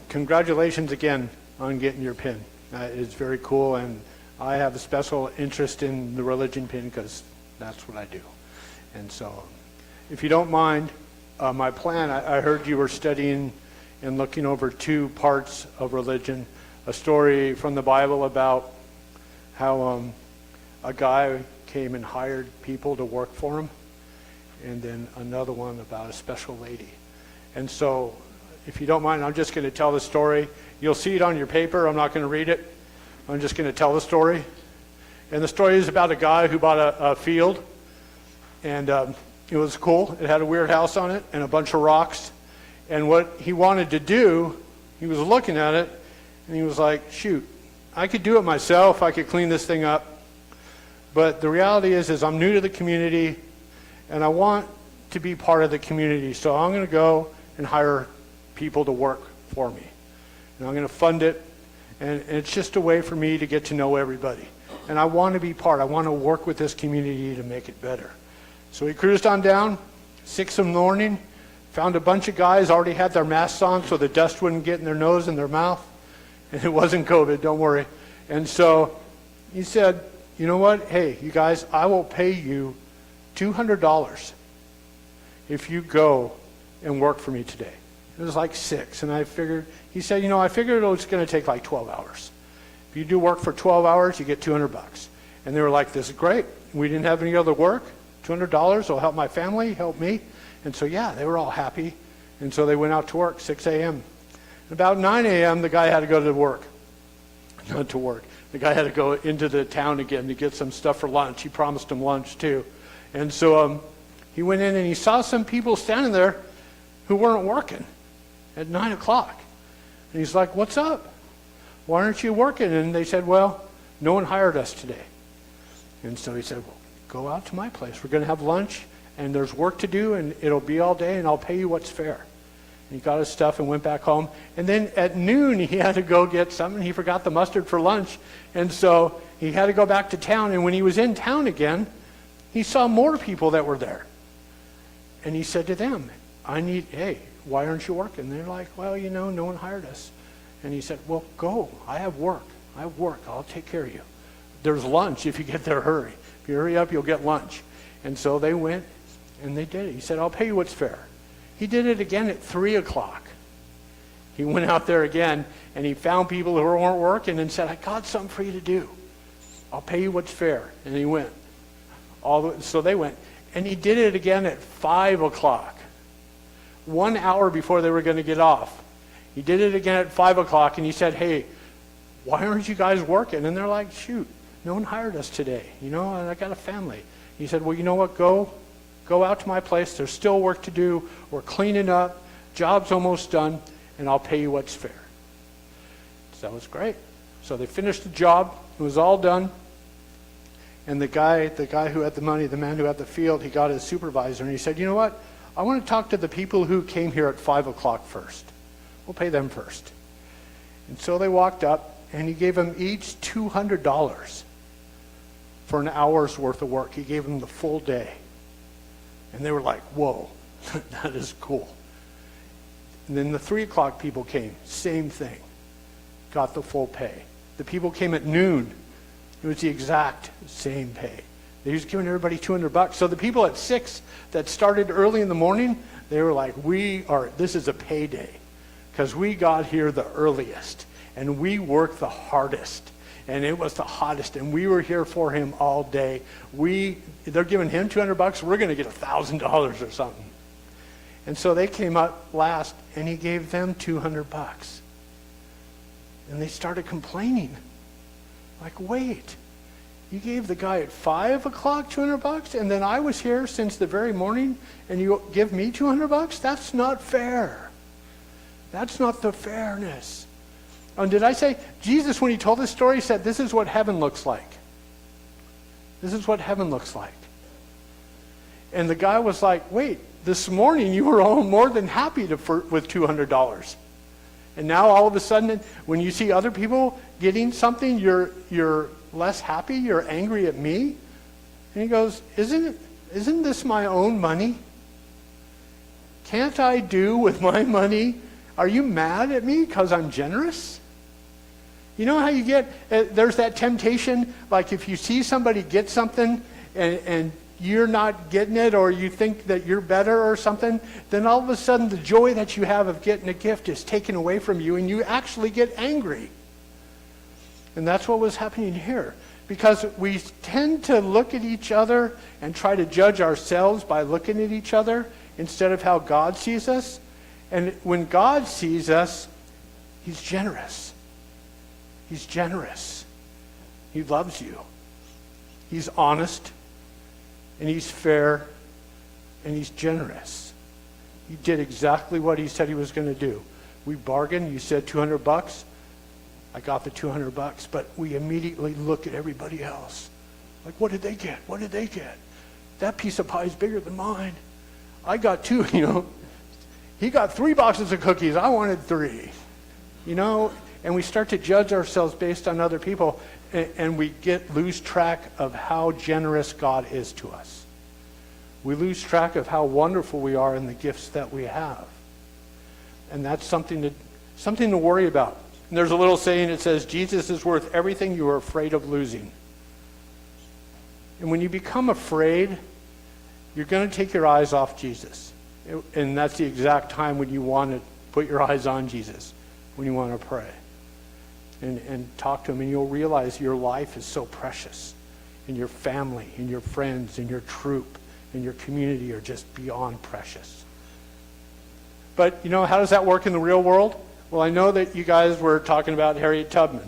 Congratulations again on getting your pin. It's very cool, and I have a special interest in the religion pin because that's what I do. And so, if you don't mind, my plan, I heard you were studying and looking over two parts of religion. A story from the Bible about how a guy came and hired people to work for him, and then another one about a special lady. And so, if you don't mind, I'm just going to tell the story. You'll see it on your paper. I'm not going to read it. I'm just going to tell the story. And the story is about a guy who bought a field, and it was cool. It had a weird house on it and a bunch of rocks. And what he wanted to do, he was looking at it, and he was like, shoot, I could do it myself. I could clean this thing up. But the reality is I'm new to the community, and I want to be part of the community. So I'm going to go and hire people to work for me. And I'm going to fund it. And it's just a way for me to get to know everybody. And I want to be part. I want to work with this community to make it better. So we cruised on down, 6 in the morning, found a bunch of guys already had their masks on so the dust wouldn't get in their nose and their mouth. And it wasn't COVID, don't worry. And so he said, you know what? Hey, you guys, I will pay you $200 if you go and work for me today. It was like 6, and I figured, he said, you know, I figured it was going to take like 12 hours. If you do work for 12 hours, you get $200. And they were like, this is great. We didn't have any other work. $200 will help my family, help me. And so, yeah, they were all happy. And so they went out to work, 6 a.m. About 9 a.m., the guy had to go to work. Not to work. The guy had to go into the town again to get some stuff for lunch. He promised him lunch, too. And so he went in and he saw some people standing there who weren't working at 9 o'clock. And he's like, what's up? Why aren't you working? And they said, well, no one hired us today. And so he said, well, go out to my place. We're going to have lunch, and there's work to do, and it'll be all day, and I'll pay you what's fair. And he got his stuff and went back home. And then at noon, he had to go get something. He forgot the mustard for lunch. And so he had to go back to town. And when he was in town again, he saw more people that were there. And he said to them, hey, why aren't you working? They're like, well, you know, no one hired us. And he said, well, go. I have work. I'll take care of you. There's lunch if you get there, hurry. If you hurry up, you'll get lunch. And so they went, and they did it. He said, I'll pay you what's fair. He did it again at 3 o'clock. He went out there again, and he found people who weren't working and said, I got something for you to do. I'll pay you what's fair. And he went. So they went. And he did it again at 5 o'clock. 1 hour before they were going to get off. He did it again at 5 o'clock, and he said, hey, why aren't you guys working? And they're like, shoot, no one hired us today. You know, and I got a family. He said, well, you know what, go out to my place. There's still work to do. We're cleaning up. Job's almost done, and I'll pay you what's fair. So that was great. So they finished the job. It was all done. And the guy who had the money, the man who had the field, he got his supervisor, and he said, you know what? I want to talk to the people who came here at 5 o'clock first. We'll pay them first. And so they walked up, and he gave them each $200 for an hour's worth of work. He gave them the full day. And they were like, whoa, that is cool. And then the 3 o'clock people came, same thing, got the full pay. The people came at noon. It was the exact same pay. They was giving everybody $200. So the people at 6 that started early in the morning, they were like, this is a payday. Because we got here the earliest. And we worked the hardest. And it was the hottest. And we were here for him all day. They're giving him $200. We're going to get $1,000 or something. And so they came up last, and he gave them $200. And they started complaining. Like, wait, you gave the guy at 5 o'clock $200, and then I was here since the very morning, and you give me $200? That's not fair. That's not the fairness. And did I say, Jesus, when he told this story, said, this is what heaven looks like. This is what heaven looks like. And the guy was like, wait, this morning you were all more than happy with $200. And now all of a sudden, when you see other people getting something, you're less happy, you're angry at me. And he goes, isn't this my own money? Can't I do with my money Are you mad at me because I'm generous? You know how you get, there's that temptation, like if you see somebody get something and you're not getting it, or you think that you're better or something, then all of a sudden the joy that you have of getting a gift is taken away from you and you actually get angry. And that's what was happening here. Because we tend to look at each other and try to judge ourselves by looking at each other instead of how God sees us. And when God sees us, he's generous. He's generous. He loves you. He's honest. And he's fair. And he's generous. He did exactly what he said he was going to do. We bargained. You said $200. I got the $200, but we immediately look at everybody else. Like, what did they get? What did they get? That piece of pie is bigger than mine. I got 2, you know. He got 3 boxes of cookies. I wanted 3. You know, and we start to judge ourselves based on other people, and we lose track of how generous God is to us. We lose track of how wonderful we are in the gifts that we have. And that's something to worry about. And there's a little saying that says, Jesus is worth everything you are afraid of losing. And when you become afraid, you're going to take your eyes off Jesus. And that's the exact time when you want to put your eyes on Jesus, when you want to pray and talk to him. And you'll realize your life is so precious. And your family, and your friends, and your troop, and your community are just beyond precious. But, you know, how does that work in the real world? Well, I know that you guys were talking about Harriet Tubman.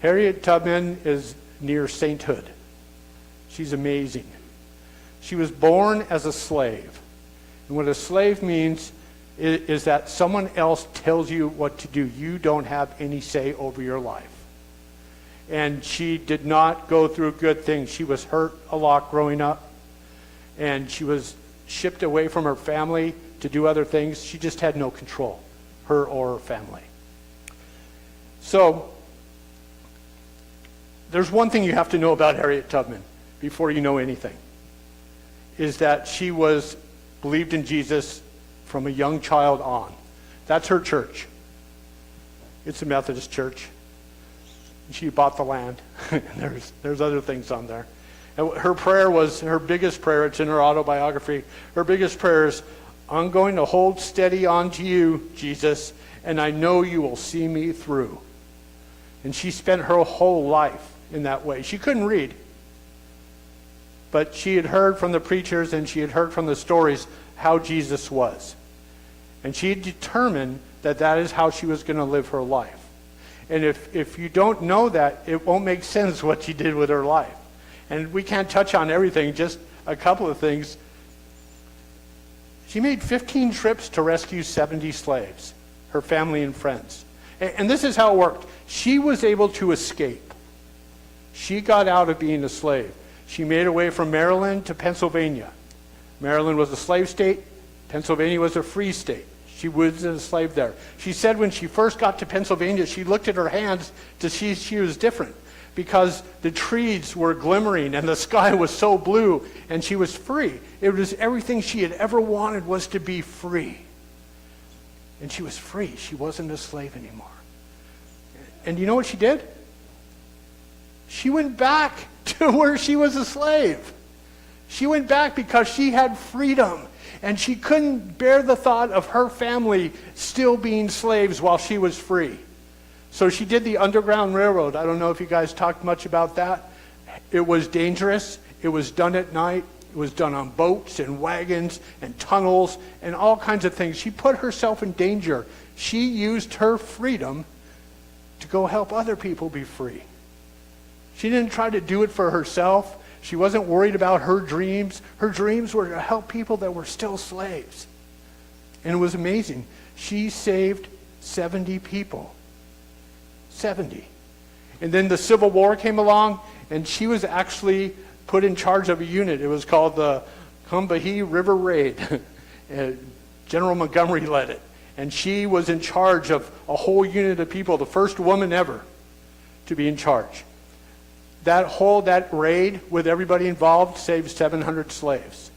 Harriet Tubman is near sainthood. She's amazing. She was born as a slave. And what a slave means is that someone else tells you what to do. You don't have any say over your life. And she did not go through good things. She was hurt a lot growing up. And she was shipped away from her family to do other things. She just had no control, her or her family. So, there's one thing you have to know about Harriet Tubman before you know anything, is that she believed in Jesus from a young child on. That's her church. It's a Methodist church. She bought the land. There's other things on there. And her prayer was, her biggest prayer, it's in her autobiography, her biggest prayer is, I'm going to hold steady onto you, Jesus, and I know you will see me through. And she spent her whole life in that way. She couldn't read, but she had heard from the preachers and she had heard from the stories how Jesus was. And she had determined that that is how she was going to live her life. And if you don't know that, it won't make sense what she did with her life. And we can't touch on everything, just a couple of things. She made 15 trips to rescue 70 slaves, her family and friends. And this is how it worked. She was able to escape. She got out of being a slave. She made her way from Maryland to Pennsylvania. Maryland was a slave state. Pennsylvania was a free state. She was a slave there. She said when she first got to Pennsylvania, she looked at her hands to see she was different because the trees were glimmering and the sky was so blue and she was free. It was everything she had ever wanted was to be free. And she was free. She wasn't a slave anymore. And you know what she did? She went back to where she was a slave. She went back because she had freedom. And she couldn't bear the thought of her family still being slaves while she was free. So she did the Underground Railroad. I don't know if you guys talked much about that. It was dangerous. It was done at night. It was done on boats and wagons and tunnels and all kinds of things. She put herself in danger. She used her freedom to go help other people be free. She didn't try to do it for herself. She wasn't worried about her dreams. Her dreams were to help people that were still slaves. And it was amazing. She saved 70 people. 70. And then the Civil War came along, and she was actually put in charge of a unit. It was called the Combahee River Raid. General Montgomery led it. And she was in charge of a whole unit of people, the first woman ever to be in charge. That raid with everybody involved saved 700 slaves.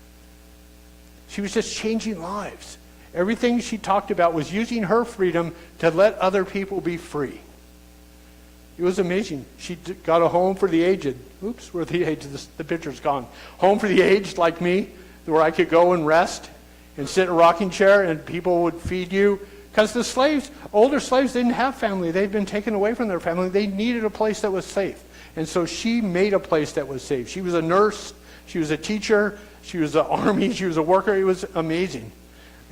She was just changing lives. Everything she talked about was using her freedom to let other people be free. It was amazing. She got a home for the aged. Oops, where the aged? The picture's gone. Home for the aged like me, where I could go and rest and sit in a rocking chair and people would feed you. Because the slaves, older slaves, didn't have family. They'd been taken away from their family. They needed a place that was safe. And so she made a place that was safe. She was a nurse. She was a teacher. She was an army. She was a worker. It was amazing.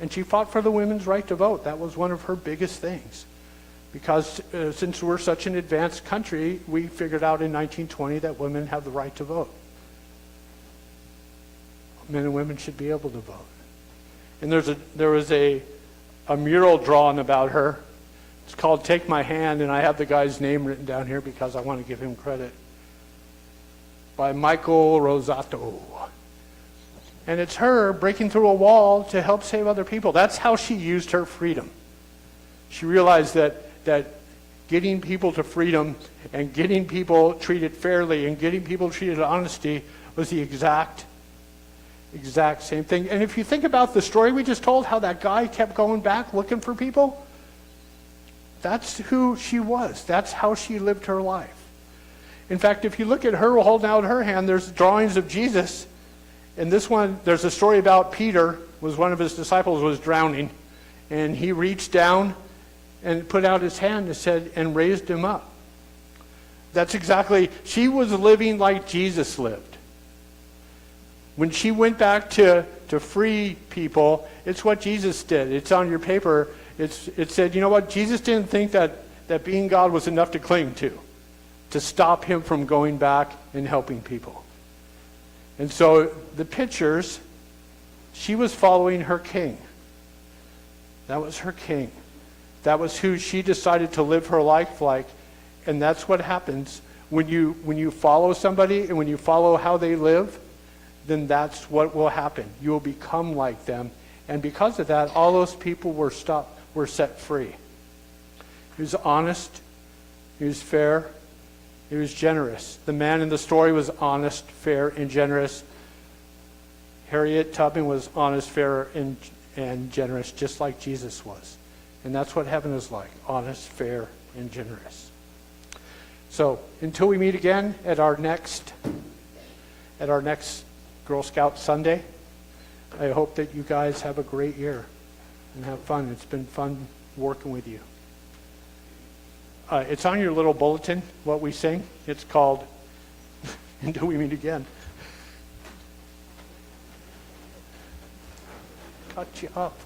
And she fought for the women's right to vote. That was one of her biggest things. Because since we're such an advanced country, we figured out in 1920 that women have the right to vote. Men and women should be able to vote. And there was a mural drawn about her. It's called Take My Hand, and I have the guy's name written down here because I want to give him credit. By Michael Rosato. And it's her breaking through a wall to help save other people. That's how she used her freedom. She realized that getting people to freedom and getting people treated fairly and getting people treated with honesty was the exact same thing. And if you think about the story we just told, how that guy kept going back looking for people, that's who she was. That's how she lived her life. In fact, if you look at her holding out her hand, there's drawings of Jesus. And this one, there's a story about Peter, was one of his disciples, was drowning. And he reached down and put out his hand and said, and raised him up. That's exactly, she was living like Jesus lived. When she went back to free people, it's what Jesus did. It's on your paper. It said, you know what? Jesus didn't think that being God was enough to cling to stop him from going back and helping people. And so the pictures, she was following her king. That was her king. That was who she decided to live her life like. And that's what happens when you follow somebody and when you follow how they live, then that's what will happen. You will become like them. And because of that, all those people were set free. He was honest. He was fair. He was generous. The man in the story was honest, fair, and generous. Harriet Tubman was honest, fair, and generous, just like Jesus was. And that's what heaven is like, honest, fair, and generous. So until we meet again at our next Girl Scout Sunday, I hope that you guys have a great year and have fun. It's been fun working with you. It's on your little bulletin, what we sing. It's called Until We Meet Again. Cut you up.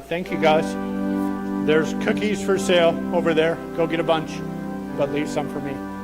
Thank you, guys. There's cookies for sale over there. Go get a bunch, but leave some for me.